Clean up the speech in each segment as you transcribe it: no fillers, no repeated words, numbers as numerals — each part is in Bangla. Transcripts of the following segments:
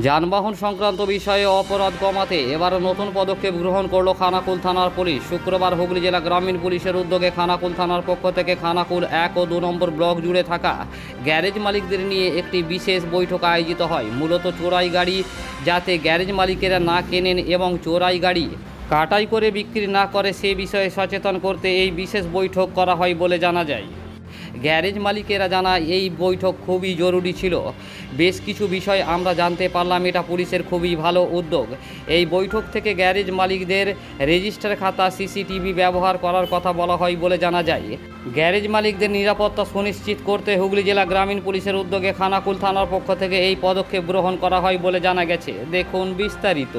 যানবাহন সংক্রান্ত বিষয়ে অপরাধ কমাতে এবার নতুন পদক্ষেপ গ্রহণ করল খানাকুল থানার পুলিশ। শুক্রবার হুগলি জেলা গ্রামীণ পুলিশের উদ্যোগে খানাকুল থানার পক্ষ থেকে খানাকুল 1 ও 2 নম্বর ব্লক জুড়ে থাকা গ্যারেজ মালিকদের নিয়ে একটি বিশেষ বৈঠক আয়োজিত হয়। মূলত চোরাই গাড়ি যাতে গ্যারেজ মালিকেরা না কেনেন এবং চোরাই গাড়ি কাটাই করে বিক্রি না করে সে বিষয়ে সচেতন করতে এই বিশেষ বৈঠক করা হয় বলে জানা যায়। গ্যারেজ মালিকেরা জানায় এই বৈঠক খুবই জরুরি ছিল। বেশ কিছু বিষয় আমরা জানতে পারলাম, এটা পুলিশের খুবই ভালো উদ্যোগ। এই বৈঠক থেকে গ্যারেজ মালিকদের রেজিস্টার খাতা, সিসিটিভি ব্যবহার করার কথা বলা হয় বলে জানা যায়। গ্যারেজ মালিকদের নিরাপত্তা সুনিশ্চিত করতে হুগলি জেলা গ্রামীণ পুলিশের উদ্যোগে খানাকুল থানার পক্ষ থেকে এই পদক্ষেপ গ্রহণ করা হয় বলে জানা গেছে। দেখুন বিস্তারিত।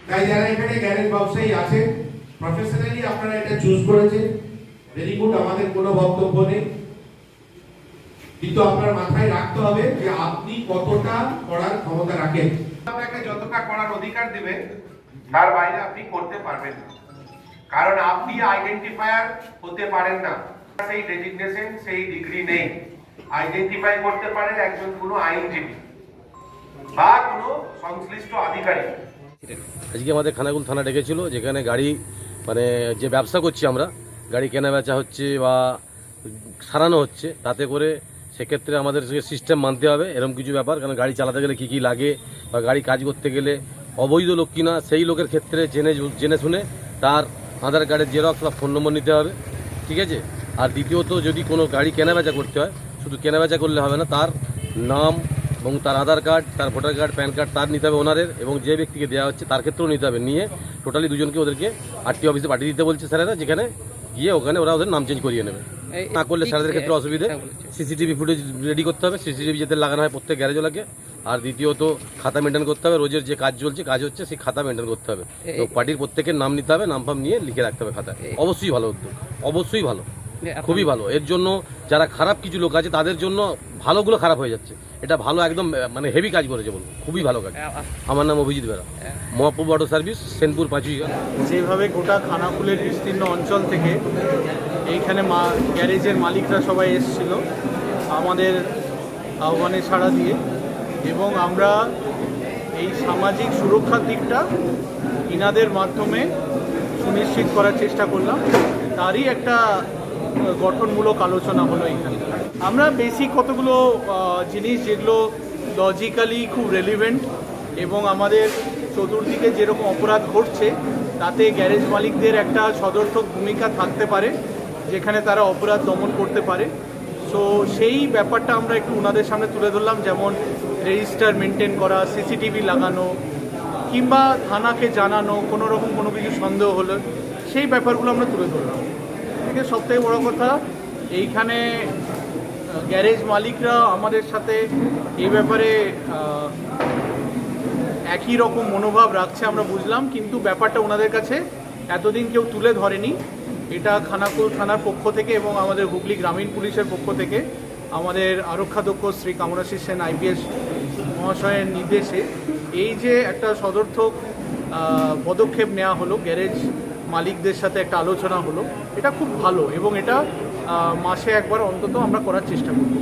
তাই যারা এখানে গ্যারেজ ব্যবসায়ী আছেন, প্রফেশনালি আপনারা এটা চুজ করেছেন, ভেরি গুড, আমাদের কোনো বক্তব্য নেই। কিন্তু আপনার মাথায় রাখতে হবে যে আপনি কতটা করার ক্ষমতা রাখেন। আপনাকে যতটা করার অধিকার দিবে তার বাইরে আপনি করতে পারবেন না, কারণ আপনি আইডেন্টিফায়ার হতে পারেন না। সেই ডেজিগনেশন, সেই ডিগ্রি নেই। আইডেন্টিফাই করতে পারেন একজন কোনো আইনজীবী বা কোনো সংশ্লিষ্ট আধিকারিক। আজকে আমাদের খানাকুল থানা ডেকেছিল, যেখানে গাড়ি যে ব্যবসা করছি আমরা, গাড়ি কেনা বেচা হচ্ছে বা সারানো হচ্ছে, তাতে করে সেক্ষেত্রে আমাদের সিস্টেম মানতে হবে এরকম কিছু ব্যাপার। কারণ গাড়ি চালাতে গেলে কী কী লাগে বা গাড়ি কাজ করতে গেলে অবৈধ লোক কিনা সেই লোকের ক্ষেত্রে জেনে শুনে তার আধার কার্ডের জেরক্স বা ফোন নম্বর নিতে হবে, ঠিক আছে। আর দ্বিতীয়ত, যদি কোনো গাড়ি কেনা বেচা করতে হয়, শুধু কেনা বেচা করলে হবে না, তার নাম এবং তার আধার কার্ড, তার ভোটার কার্ড, প্যান কার্ড তার নিতে হবে ওনারের, এবং যে ব্যক্তিকে দেওয়া হচ্ছে তার ক্ষেত্রেও নিতে হবে। নিয়ে টোটালি দুজনকে ওদেরকে আরটি অফিসে পাঠিয়ে দিতে বলছে স্যারেরা, যেখানে গিয়ে ওখানে ওরা ওদের নাম চেঞ্জ করিয়ে নেবে। না করলে স্যারদের ক্ষেত্রে অসুবিধে। সিসিটিভি ফুটেজ রেডি করতে হবে, সিসিটিভি যাতে লাগানো হয় প্রত্যেক গ্যারেজওয়ালাকে। আর দ্বিতীয়ত, খাতা মেনটেন করতে হবে, রোজের যে কাজ চলছে, কাজ হচ্ছে, সেই খাতা মেনটেন করতে হবে। তো পার্টির প্রত্যেকের নাম নিতে হবে, নাম ফাম নিয়ে লিখে রাখতে হবে খাতায়। অবশ্যই ভালো উদ্যোগ, অবশ্যই ভালো, খুবই ভালো। এর জন্য যারা খারাপ কিছু লোক আছে তাদের জন্য ভালোগুলো খারাপ হয়ে যাচ্ছে। এটা ভালো, একদম হেভি কাজ করেছে বলবো, খুবই ভালো কাজ। আমার নাম অভিজিৎ বেরা, মহাপ্রভু অটো সার্ভিস, সেনপুর পাঁচুইয়া। যেভাবে গোটা খানাকুলের বিস্তীর্ণ অঞ্চল থেকে এইখানে গ্যারেজের মালিকরা সবাই এসেছিল আমাদের আহ্বানে সাড়া দিয়ে, এবং আমরা এই সামাজিক সুরক্ষার দিকটা ইনাদের মাধ্যমে সুনিশ্চিত করার চেষ্টা করলাম। তারই একটা গঠনমূলক আলোচনা হলো এখানে। আমরা বেসিক কতগুলো জিনিস যেগুলো লজিক্যালি খুব রেলিভেন্ট এবং আমাদের চতুর্দিকে যেরকম অপরাধ ঘটছে তাতে গ্যারেজ মালিকদের একটা সদর্থক ভূমিকা থাকতে পারে, যেখানে তারা অপরাধ দমন করতে পারে। সো সেই ব্যাপারটা আমরা একটু ওনাদের সামনে তুলে ধরলাম, যেমন রেজিস্টার মেনটেন করা, সিসিটিভি লাগানো, কিংবা থানাকে জানানো কোনো রকম কোনো কিছু সন্দেহ হলে সেই ব্যাপারগুলো আমরা তুলে ধরলাম। থেকে সবথেকে বড় কথা, এইখানে গ্যারেজ মালিকরা আমাদের সাথে এই ব্যাপারে একই রকম মনোভাব রাখছে আমরা বুঝলাম, কিন্তু ব্যাপারটা ওনাদের কাছে এতদিন কেউ তুলে ধরেনি। এটা খানাকুল থানার পক্ষ থেকে এবং আমাদের হুগলি গ্রামীণ পুলিশের পক্ষ থেকে আমাদের আরক্ষাধ্যক্ষ শ্রী কামরাশিস সেন আইপিএস মহাশয়ের নির্দেশে এই যে একটা সদর্থক পদক্ষেপ নেওয়া হলো, গ্যারেজ মালিকদের সাথে একটা আলোচনা হলো, এটা খুব ভালো এবং এটা মাসে একবার অন্তত আমরা করার চেষ্টা করব।